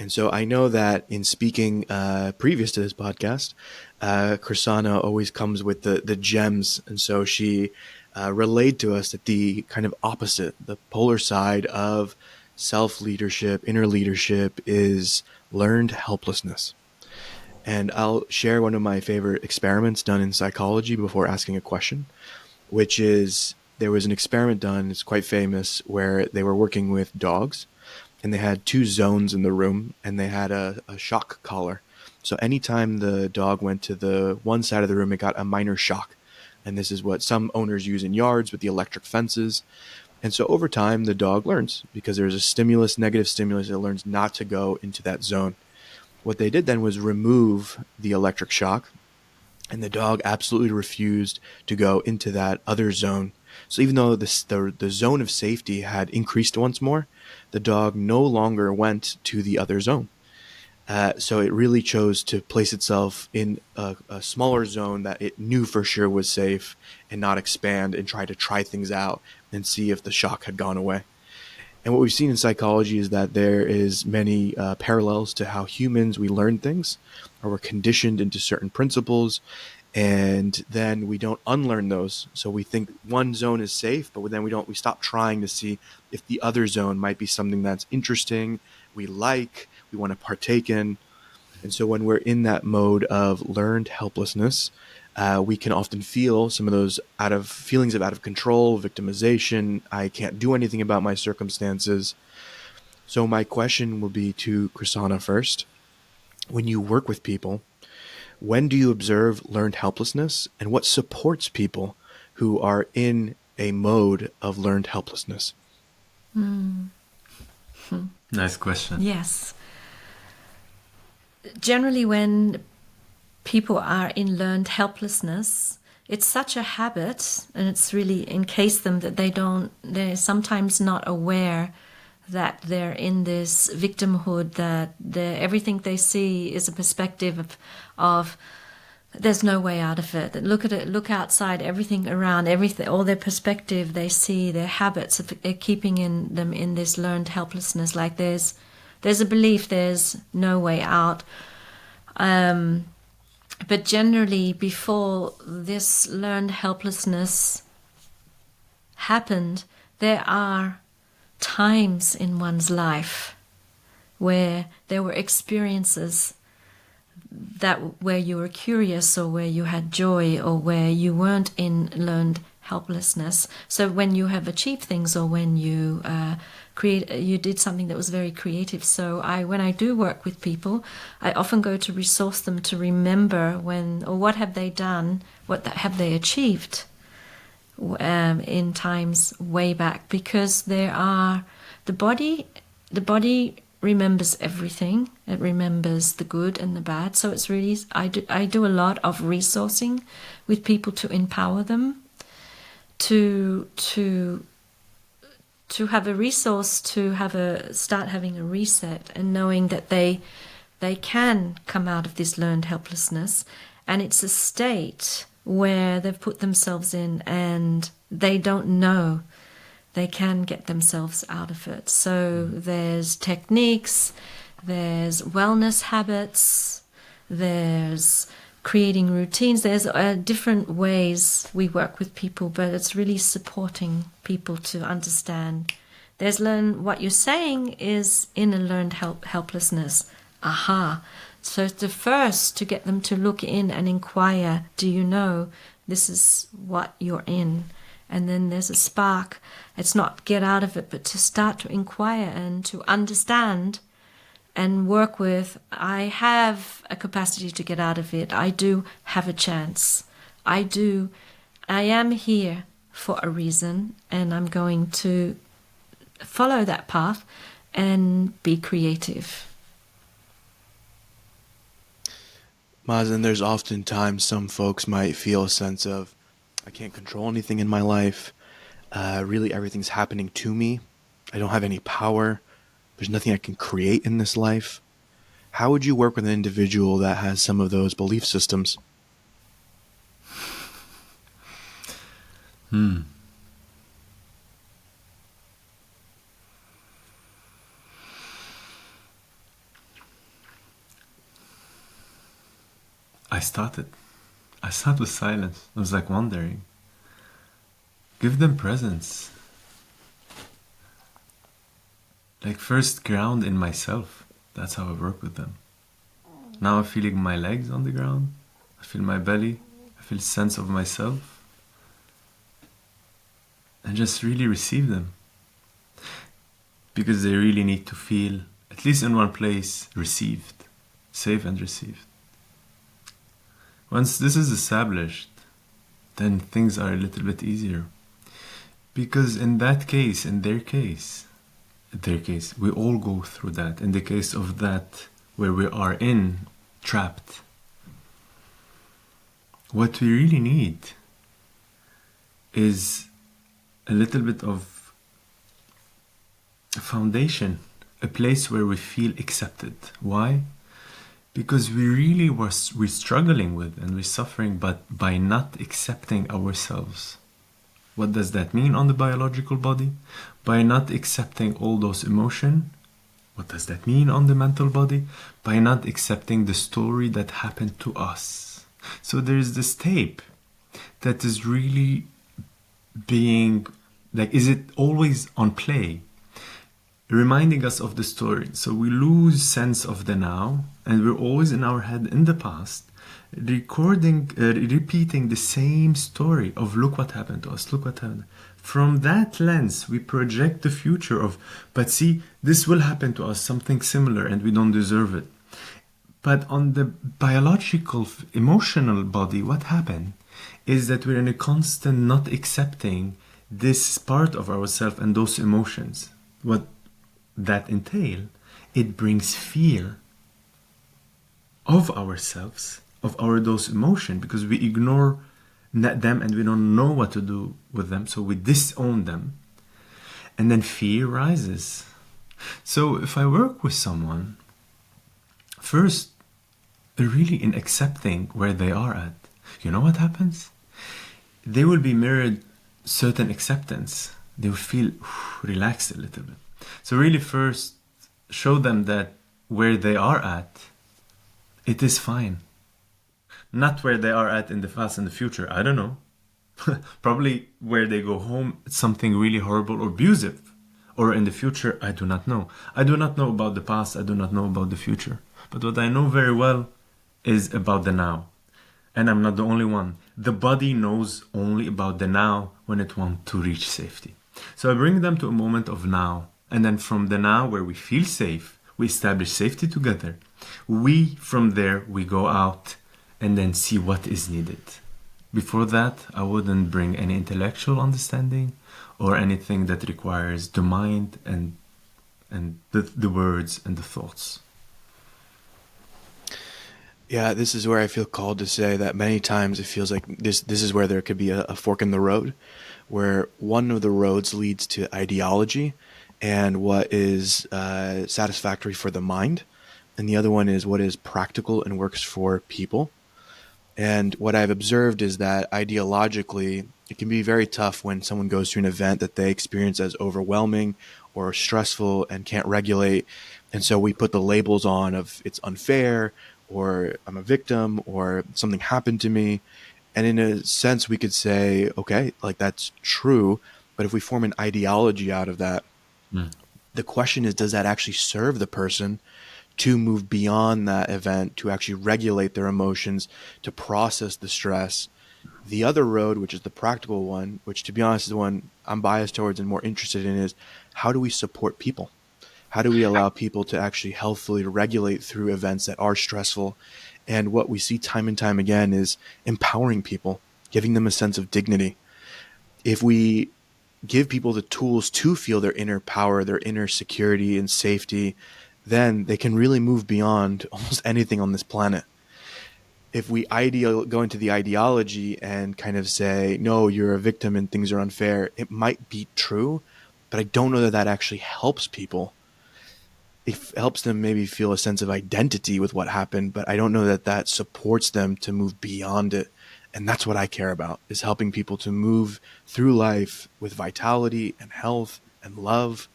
And so I know that in speaking previous to this podcast, Krisana always comes with the gems. And so she relayed to us that the kind of opposite, the polar side of self-leadership, inner leadership, is learned helplessness. And I'll share one of my favorite experiments done in psychology before asking a question, which is there was an experiment done, it's quite famous, where they were working with dogs and they had two zones in the room and they had a shock collar. So anytime the dog went to the one side of the room, it got a minor shock. And this is what some owners use in yards with the electric fences. And so over time, the dog learns because there's a stimulus, negative stimulus, it learns not to go into that zone. What they did then was remove the electric shock, and the dog absolutely refused to go into that other zone. So even though the zone of safety had increased once more, the dog no longer went to the other zone. So it really chose to place itself in a smaller zone that it knew for sure was safe and not expand and try things out and see if the shock had gone away. And what we've seen in psychology is that there is many parallels to how humans, we learn things or we're conditioned into certain principles, and then we don't unlearn those. So we think one zone is safe, but then we stop trying to see if the other zone might be something that's interesting, we like, we want to partake in. And so when we're in that mode of learned helplessness, we can often feel some of those feelings of out of control, victimization. I can't do anything about my circumstances. So my question will be to Krisana first. When you work with people, when do you observe learned helplessness, and what supports people who are in a mode of learned helplessness? Nice question. Yes. Generally, when people are in learned helplessness, it's such a habit, and it's really encased them that they're sometimes not aware that they're in this victimhood, that everything they see is a perspective of there's no way out of it. Look at it, look outside, everything around, everything, all their perspective they see, their habits are keeping them in this learned helplessness. Like there's a belief there's no way out. But generally, before this learned helplessness happened, there are times in one's life where there were experiences where you were curious, or where you had joy, or where you weren't in learned helplessness. So when you have achieved things, or when you you did something that was very creative. So when I do work with people, I often go to resource them to remember what have they done, what have they achieved in times way back, because the body remembers everything. It remembers the good and the bad. So it's really, I do a lot of resourcing with people to empower them to have a resource, to start having a reset, and knowing that they can come out of this learned helplessness, and it's a state where they've put themselves in and they don't know they can get themselves out of it. So there's techniques, there's wellness habits, there's creating routines, there's different ways we work with people, but it's really supporting people to understand. What you're saying is in a learned helplessness. Aha. So the first, to get them to look in and inquire, do you know this is what you're in? And then there's a spark. It's not get out of it, but to start to inquire and to understand and work with, I have a capacity to get out of it. I do have a chance. I am here for a reason, and I'm going to follow that path and be creative. Mazen, there's oftentimes some folks might feel a sense of, I can't control anything in my life. Really, everything's happening to me. I don't have any power. There's nothing I can create in this life. How would you work with an individual that has some of those belief systems? I started. I start with silence. I was like wondering. Give them presence. Like first ground in myself. That's how I work with them. Now I'm feeling my legs on the ground. I feel my belly. I feel sense of myself. And just really receive them. Because they really need to feel, at least in one place, received. Safe and received. Once this is established, then things are a little bit easier. Because in that case, in their case, we all go through that. In the case of that, where we are trapped, what we really need is a little bit of a foundation, a place where we feel accepted. Why? Because we're struggling with and we're suffering, but by not accepting ourselves. What does that mean on the biological body? By not accepting all those emotions. What does that mean on the mental body? By not accepting the story that happened to us. So there's this tape that is really being, like, is it always on play? Reminding us of the story. So we lose sense of the now, and we're always in our head in the past, repeating the same story of look what happened to us, look what happened. From that lens, we project the future of, but see, this will happen to us, something similar, and we don't deserve it. But on the biological, emotional body, what happened is that we're in a constant not accepting this part of ourselves and those emotions. What that entail, it brings fear of ourselves, of those emotions, because we ignore them and we don't know what to do with them, so we disown them, and then fear rises. So if I work with someone, first, really in accepting where they are at, you know what happens? They will be mirrored certain acceptance. They will feel relaxed a little bit. So really first, show them that where they are at, it is fine. Not where they are at in the past and the future, I don't know. Probably where they go home, it's something really horrible or abusive. Or in the future, I do not know. I do not know about the past, I do not know about the future. But what I know very well is about the now. And I'm not the only one. The body knows only about the now when it wants to reach safety. So I bring them to a moment of now. And then from the now where we feel safe, we establish safety together. From there, we go out and then see what is needed. Before that, I wouldn't bring any intellectual understanding or anything that requires the mind and the words and the thoughts. Yeah, this is where I feel called to say that many times it feels like this is where there could be a fork in the road, where one of the roads leads to ideology and what is satisfactory for the mind, and the other one is what is practical and works for people. And what I've observed is that ideologically, it can be very tough when someone goes to an event that they experience as overwhelming or stressful and can't regulate. And so we put the labels on of it's unfair, or I'm a victim, or something happened to me. And in a sense, we could say, okay, like that's true. But if we form an ideology out of that, the question is, does that actually serve the person to move beyond that event, to actually regulate their emotions, to process the stress? The other road, which is the practical one, which to be honest is the one I'm biased towards and more interested in, is how do we support people? How do we allow people to actually healthfully regulate through events that are stressful? And what we see time and time again is empowering people, giving them a sense of dignity. If we give people the tools to feel their inner power, their inner security and safety, then they can really move beyond almost anything on this planet. If we go into the ideology and kind of say, no, you're a victim and things are unfair, it might be true, but I don't know that that actually helps people. It helps them maybe feel a sense of identity with what happened, but I don't know that that supports them to move beyond it. And that's what I care about, is helping people to move through life with vitality and health and love